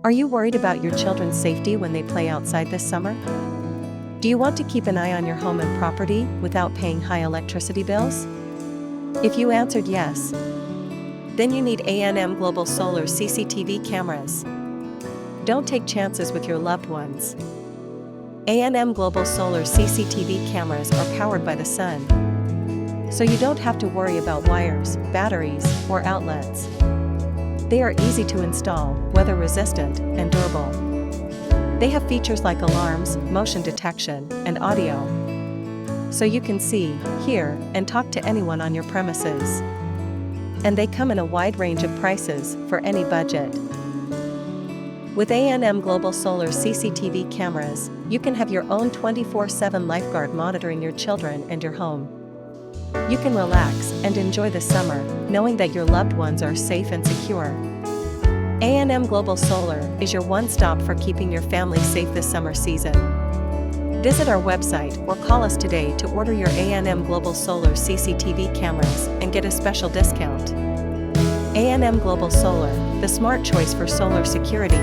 Are you worried about your children's safety when they play outside this summer? Do you want to keep an eye on your home and property without paying high electricity bills? If you answered yes, then you need AMGlobalSolar CCTV cameras. Don't take chances with your loved ones. AMGlobalSolar CCTV cameras are powered by the sun, so you don't have to worry about wires, batteries, or outlets. They are easy to install, weather-resistant, and durable. They have features like alarms, motion detection, and audio, so you can see, hear, and talk to anyone on your premises. And they come in a wide range of prices for any budget. With AMGlobalSolar CCTV cameras, you can have your own 24/7 lifeguard monitoring your children and your home. You can relax and enjoy the summer, knowing that your loved ones are safe and secure. AMGlobalSolar is your one-stop for keeping your family safe this summer season. Visit our website or call us today to order your AMGlobalSolar CCTV cameras and get a special discount. AMGlobalSolar, the smart choice for solar security.